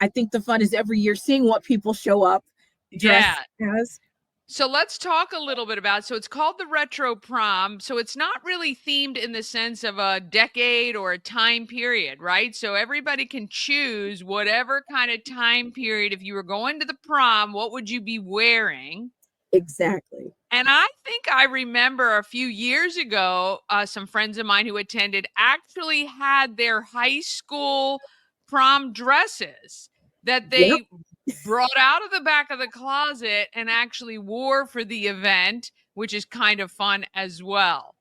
I think the fun is every year seeing what people show up dressed as. So let's talk a little bit about it. So it's called the Retro Prom. So it's not really themed in the sense of a decade or a time period, right? So everybody can choose whatever kind of time period. If you were going to the prom, what would you be wearing? Exactly. And I think I remember a few years ago, some friends of mine who attended actually had their high school prom dresses that they brought out of the back of the closet and actually wore for the event, which is kind of fun as well.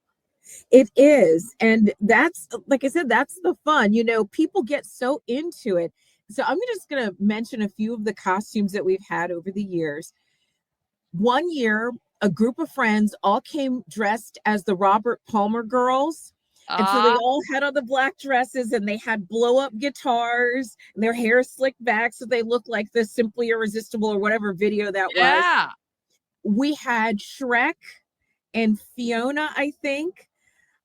It is. And that's, like I said, that's the fun. People get so into it. So I'm just going to mention a few of the costumes that we've had over the years. One year, a group of friends all came dressed as the Robert Palmer girls. And so they all had on the black dresses and they had blow up guitars and their hair slicked back so they looked like the Simply Irresistible or whatever video that was. Yeah. We had Shrek and Fiona, I think.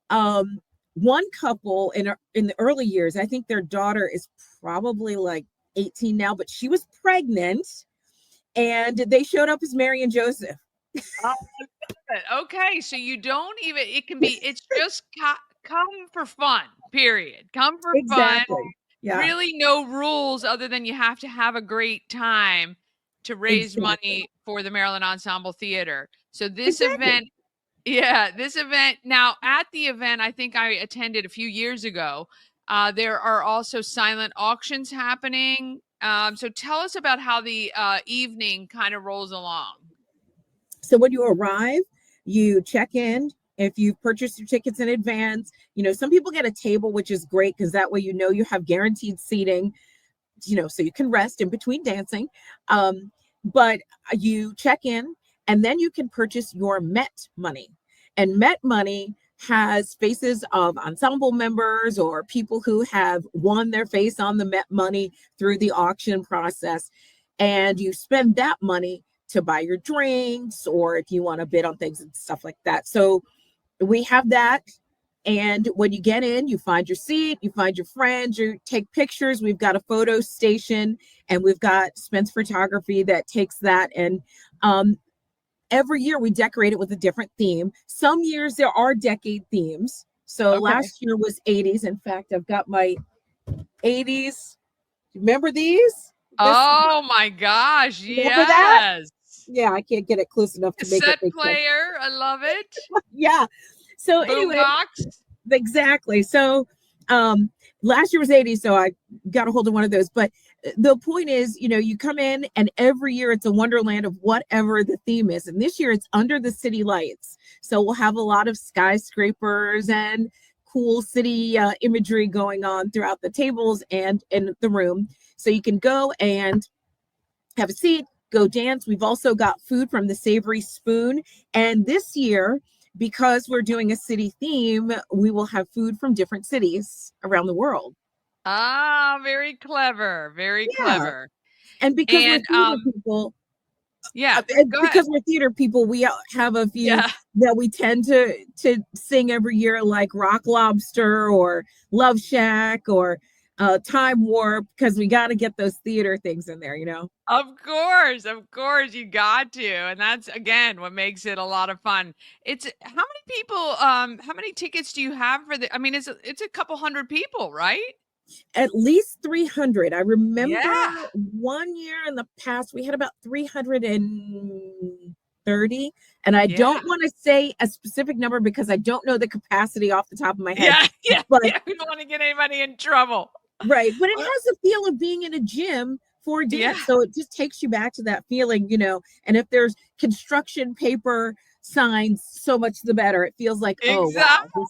One couple in the early years, I think their daughter is probably like 18 now, but she was pregnant and they showed up as Mary and Joseph. Okay, so you don't even, it can be, it's just come for fun, period. Come for fun. Exactly. Yeah. Really no rules other than you have to have a great time to raise money for the Maryland Ensemble Theater. So this event, now at the event, I think I attended a few years ago, there are also silent auctions happening. So tell us about how the evening kind of rolls along. So when you arrive, you check in. If you've purchased your tickets in advance, some people get a table, which is great because that way you have guaranteed seating, so you can rest in between dancing. But you check in and then you can purchase your Met money. And Met money has faces of ensemble members or people who have won their face on the Met money through the auction process. And you spend that money to buy your drinks or if you want to bid on things and stuff like that. So we have that. And when you get in, you find your seat, you find your friends, you take pictures. We've got a photo station and we've got Spence Photography that takes that. And every year we decorate it with a different theme. Some years there are decade themes. So last year was 80s. In fact, I've got my 80s. Remember these? Oh my gosh. Remember that? Yes. Yeah, I can't get it close enough to make it. Cassette player. I love it. Yeah. So anyway, exactly. So last year was 80, so I got a hold of one of those. But the point is, you come in and every year it's a wonderland of whatever the theme is. And this year it's under the city lights. So we'll have a lot of skyscrapers and cool city imagery going on throughout the tables and in the room. So you can go and have a seat, go dance. We've also got food from the Savory Spoon. And this year, because we're doing a city theme, we will have food from different cities around the world. Very clever. Very clever. And because we're theater people, because we're theater people, we have a few that we tend to sing every year, like Rock Lobster or Love Shack or Time Warp, because we got to get those theater things in there, Of course, you got to, and that's again what makes it a lot of fun. It's how many people? How many tickets do you have for the? I mean, it's a couple hundred people, right? At least 300. I remember one year in the past we had about 330, and I don't want to say a specific number because I don't know the capacity off the top of my head. But we don't want to get anybody in trouble. Right, but it has the feel of being in a gym for a dance, so it just takes you back to that feeling, And if there's construction paper signs, so much the better. It feels like exactly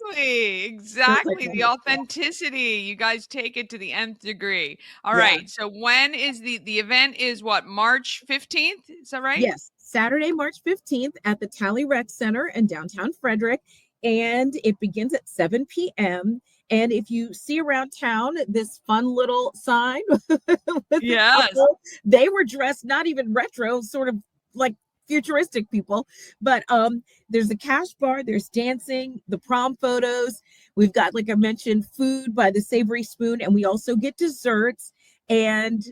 the authenticity. You guys take it to the nth degree. All right. So when is the event? Is what, March 15th? Is that right? Yes, Saturday, March 15th at the Tally Rec Center in downtown Frederick, and it begins at 7 p.m. And if you see around town this fun little sign, they were dressed not even retro, sort of like futuristic people, but there's a cash bar, there's dancing, the prom photos. We've got, like I mentioned, food by the Savory Spoon, and we also get desserts. And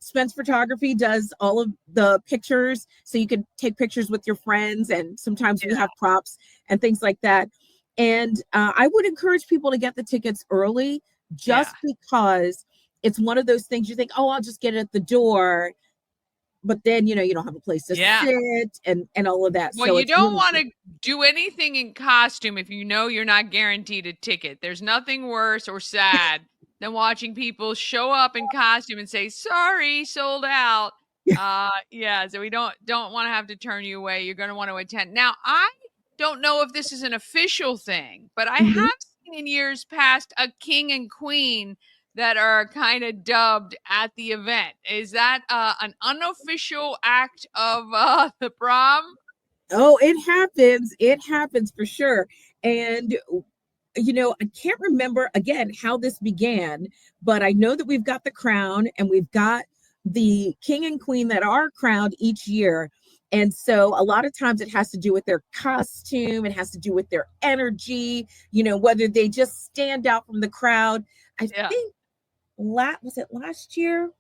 Spence Photography does all of the pictures, so you can take pictures with your friends, and sometimes we have props and things like that. And I would encourage people to get the tickets early, just because it's one of those things you think, oh, I'll just get it at the door. But then, you don't have a place to sit and all of that. Well, so you don't want to do anything in costume if you know you're not guaranteed a ticket. There's nothing worse or sad than watching people show up in costume and say, sorry, sold out. So we don't want to have to turn you away. You're going to want to attend. Now, I don't know if this is an official thing, but I Mhm. have seen in years past a king and queen that are kind of dubbed at the event. Is that an unofficial act of the prom? Oh, it happens. It happens for sure. And I can't remember again how this began, but I know that we've got the crown and we've got the king and queen that are crowned each year. And so a lot of times it has to do with their costume, it has to do with their energy, whether they just stand out from the crowd. I Yeah. think was it last year?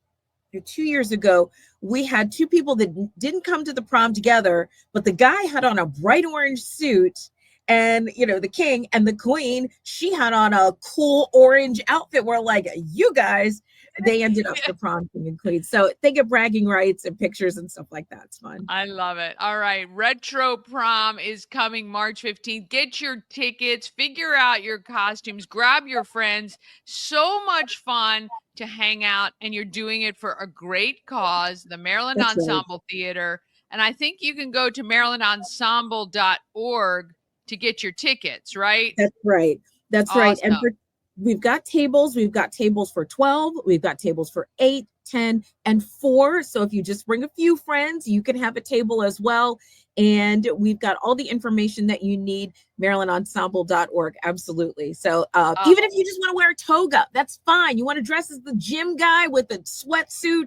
2 years ago, we had two people that didn't come to the prom together, but the guy had on a bright orange suit, and the king, and the queen, she had on a cool orange outfit. We're like, you guys, they ended up the prom king and queen. So they get bragging rights and pictures and stuff like that. It's fun. I love it. All right. Retro Prom is coming March 15th. Get your tickets, figure out your costumes, grab your friends. So much fun to hang out, and you're doing it for a great cause, the Maryland That's right. Ensemble Theater. And I think you can go to marylandensemble.org to get your tickets, right? That's right. That's right. And Awesome. we've got tables. We've got tables for 12. We've got tables for 8, 10, and 4. So if you just bring a few friends, you can have a table as well. And we've got all the information that you need, marylandensemble.org. Absolutely. So even if you just want to wear a toga, that's fine. You want to dress as the gym guy with a sweatsuit,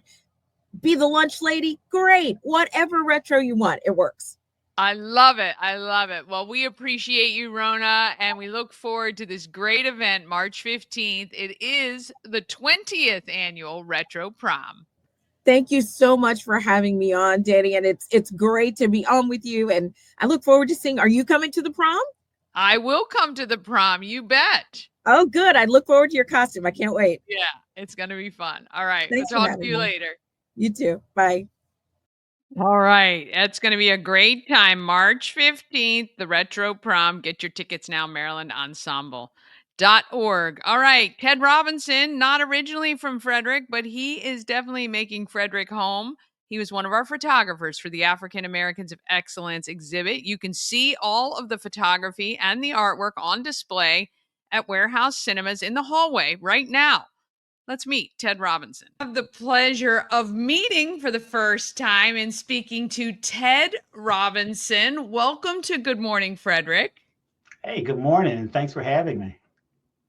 be the lunch lady, great. Whatever retro you want, it works. I love it. I love it. Well, we appreciate you, Rona, and we look forward to this great event, March 15th. It is the 20th annual Retro Prom. Thank you so much for having me on, Danny. And it's great to be on with you. And I look forward to seeing, are you coming to the prom? I will come to the prom, you bet. Oh, good. I look forward to your costume. I can't wait. Yeah, it's going to be fun. All right. Thanks We'll for talk to having you me. later. You too. Bye. All right. It's going to be a great time. March 15th, the Retro Prom. Get your tickets now, marylandensemble.org. All right. Ted Robinson, not originally from Frederick, but he is definitely making Frederick home. He was one of our photographers for the African Americans of Excellence exhibit. You can see all of the photography and the artwork on display at Warehouse Cinemas in the hallway right now. Let's meet Ted Robinson. I have the pleasure of meeting for the first time and speaking to Ted Robinson. Welcome to Good Morning Frederick. Hey, good morning, and thanks for having me.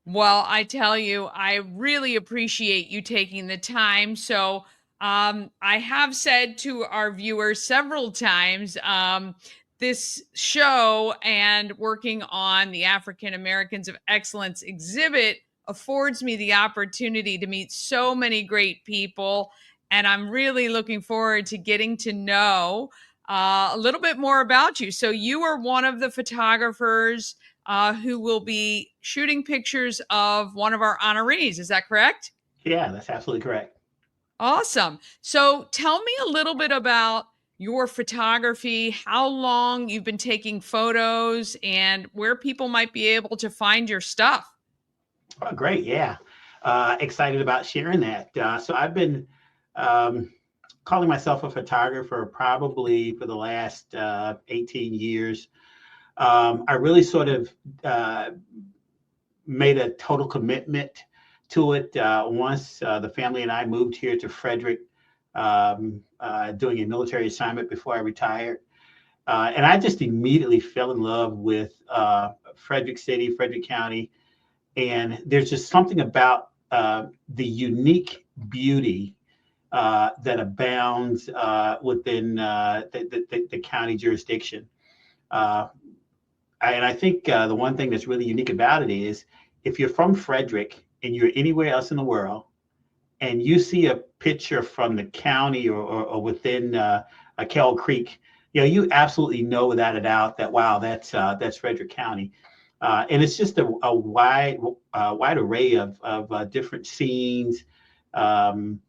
Well, I tell you, I really appreciate you taking the time. So, I have said to our viewers several times, this show and working on the African Americans of Excellence exhibit affords me the opportunity to meet so many great people. And I'm really looking forward to getting to know a little bit more about you. So, you are one of the photographers who will be shooting pictures of one of our honorees. Is that correct? Yeah, that's absolutely correct. Awesome. So tell me a little bit about your photography, how long you've been taking photos, and where people might be able to find your stuff. Oh, great. Yeah. Excited about sharing that. So I've been calling myself a photographer probably for the last 18 years. I really sort of made a total commitment to it once the family and I moved here to Frederick doing a military assignment before I retired. And I just immediately fell in love with Frederick City, Frederick County. And there's just something about the unique beauty that abounds within the county jurisdiction. And I think the one thing that's really unique about it is if you're from Frederick and you're anywhere else in the world and you see a picture from the county or within Kell Creek, you absolutely know without a doubt that, wow, that's Frederick County. And it's just a wide array of different scenes within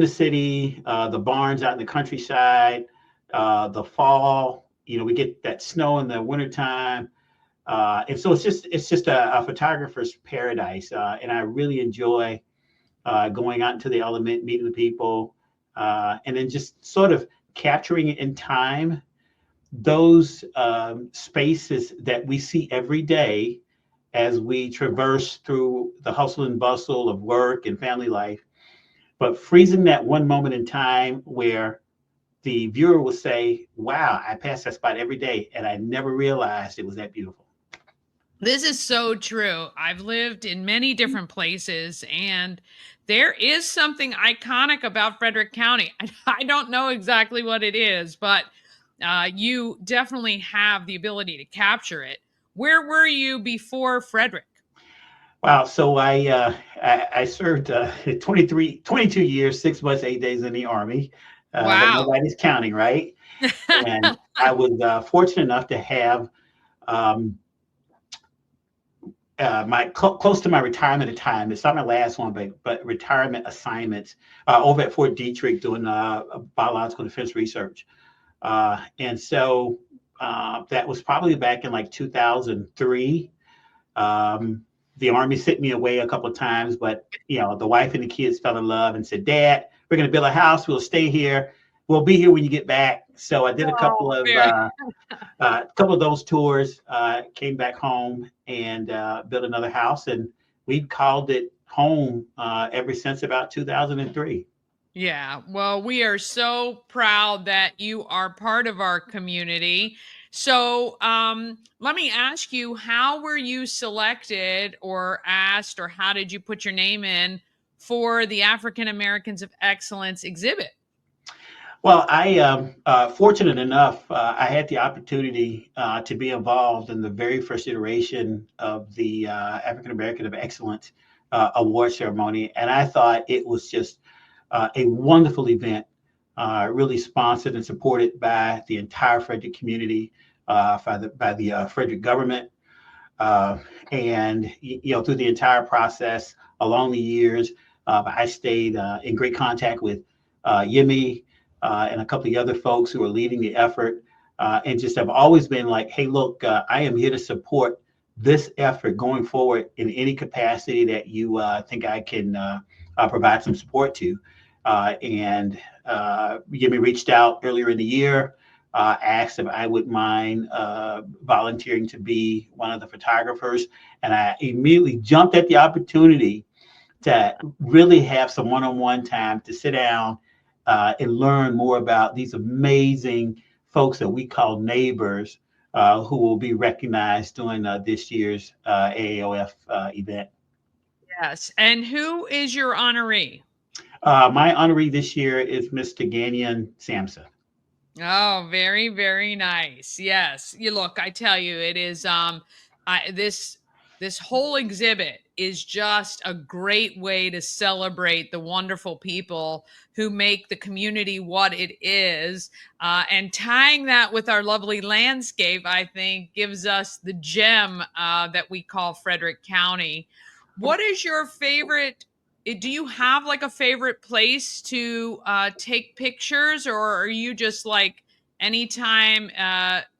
the city, the barns out in the countryside, the fall. We get that snow in the wintertime. And so it's just a photographer's paradise. And I really enjoy going out into the element, meeting the people, and then just sort of capturing it in time those spaces that we see every day as we traverse through the hustle and bustle of work and family life, but freezing that one moment in time where the viewer will say, wow, I pass that spot every day and I never realized it was that beautiful. This is so true. I've lived in many different places, and there is something iconic about Frederick County. I don't know exactly what it is, but you definitely have the ability to capture it. Where were you before Frederick? Wow. So I served 22 years, 6 months, 8 days in the Army. But Wow. nobody's counting, right? And I was fortunate enough to have um, my close to my retirement time. It's not my last one, but retirement assignments over at Fort Detrick doing biological defense research. And so that was probably back in like 2003. The Army sent me away a couple of times, but the wife and the kids fell in love and said, "Dad, we're going to build a house. We'll stay here. We'll be here when you get back." So I did a couple Oh, of very those tours, came back home and built another house, and we've called it home ever since about 2003. Yeah, well, we are so proud that you are part of our community. So, let me ask you, how were you selected or asked, or how did you put your name in for the African Americans of Excellence exhibit? Well, I am fortunate enough. I had the opportunity to be involved in the very first iteration of the African American of Excellence award ceremony, and I thought it was just a wonderful event, really sponsored and supported by the entire Frederick community, by the Frederick government, uh, and through the entire process along the years, I stayed in great contact with Yemi and a couple of other folks who are leading the effort, and just have always been like, "Hey, look, I am here to support this effort going forward in any capacity that you think I can provide some support to." And Yemi reached out earlier in the year, asked if I would mind volunteering to be one of the photographers. And I immediately jumped at the opportunity to really have some one-on-one time to sit down and learn more about these amazing folks that we call neighbors who will be recognized during this year's AAOF event. Yes. And who is your honoree? My honoree this year is Mr. Ganyan Samson. Oh, very, very nice. Yes. You look, I tell you, it is this whole exhibit is just a great way to celebrate the wonderful people who make the community what it is. And tying that with our lovely landscape, I think gives us the gem that we call Frederick County. What is your favorite? Do you have like a favorite place to take pictures, or are you just like anytime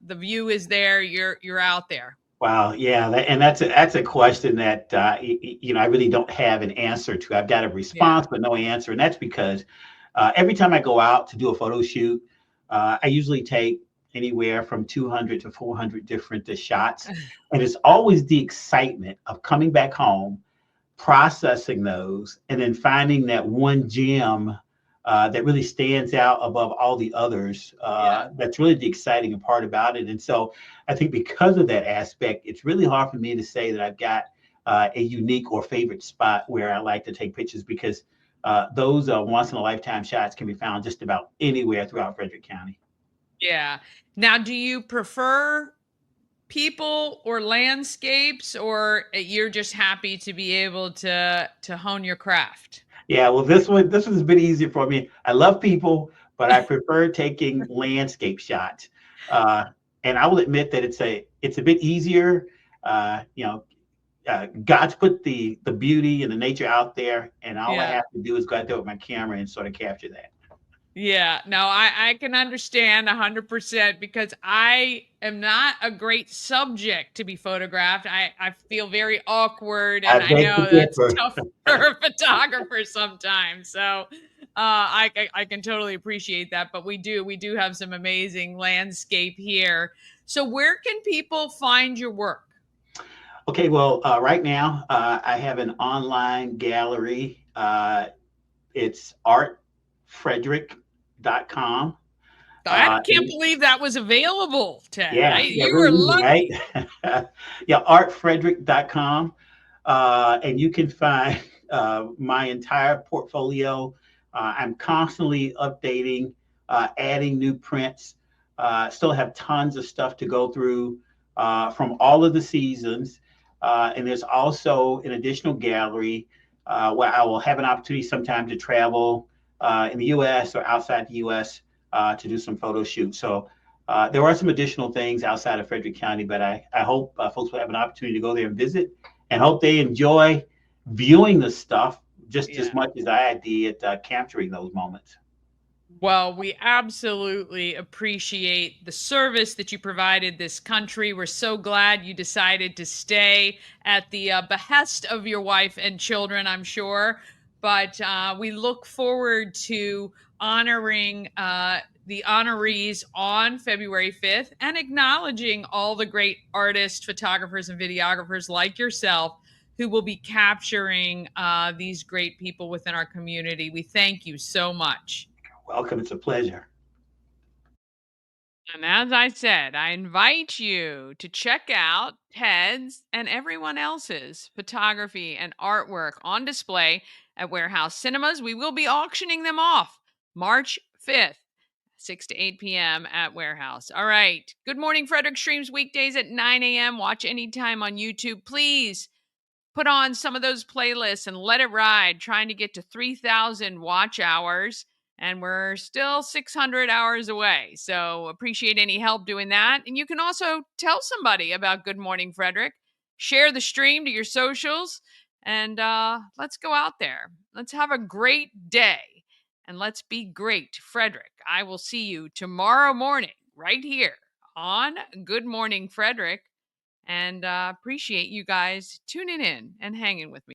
the view is there, you're out there? Wow, yeah, and that's a question that I really don't have an answer to. I've got a Yeah. response but no answer, and that's because every time I go out to do a photo shoot, I usually take anywhere from 200 to 400 different shots, and it's always the excitement of coming back home, processing those, and then finding that one gem that really stands out above all the others. Yeah. That's really the exciting part about it. And so I think because of that aspect, it's really hard for me to say that I've got a unique or favorite spot where I like to take pictures, because those once in a lifetime shots can be found just about anywhere throughout Frederick County. Yeah. Now, do you prefer people or landscapes, or you're just happy to be able to hone your craft? Yeah, well, this one's a bit easier for me. I love people, but I prefer taking landscape shots. Uh, and I will admit that it's a bit easier. Uh, you know, God's put the beauty and the nature out there, and all I Yeah. have to do is go out there with my camera and sort of capture that. Yeah, no, I can understand 100% because I am not a great subject to be photographed. I feel very awkward, I and I beg to know that's differ. tough for a photographer sometimes. So I can totally appreciate that, but we do have some amazing landscape here. So where can people find your work? Okay, well, right now I have an online gallery. It's artfrederick.com. I can't And believe that was available, Ted. yeah, yeah, You really were easy, lucky. right? Yeah, artfrederick.com. And you can find my entire portfolio. I'm constantly updating, adding new prints. Still have tons of stuff to go through from all of the seasons. And there's also an additional gallery where I will have an opportunity sometime to travel in the US or outside the US to do some photo shoots. So there are some additional things outside of Frederick County, but I hope folks will have an opportunity to go there and visit, and hope they enjoy viewing the stuff just as much as I did capturing those moments. Well, we absolutely appreciate the service that you provided this country. We're so glad you decided to stay at the behest of your wife and children, I'm sure. But we look forward to honoring the honorees on February 5th and acknowledging all the great artists, photographers, and videographers like yourself who will be capturing these great people within our community. We thank you so much. Welcome. It's a pleasure. And as I said, I invite you to check out Ted's and everyone else's photography and artwork on display at Warehouse Cinemas. We will be auctioning them off March 5th, 6 to 8 p.m. at Warehouse. All right. Good Morning Frederick streams weekdays at 9 a.m. Watch anytime on YouTube. Please put on some of those playlists and let it ride, trying to get to 3,000 watch hours. And we're still 600 hours away. So appreciate any help doing that. And you can also tell somebody about Good Morning Frederick. Share the stream to your socials. And let's go out there. Let's have a great day. And let's be great, Frederick. I will see you tomorrow morning right here on Good Morning Frederick. And appreciate you guys tuning in and hanging with me.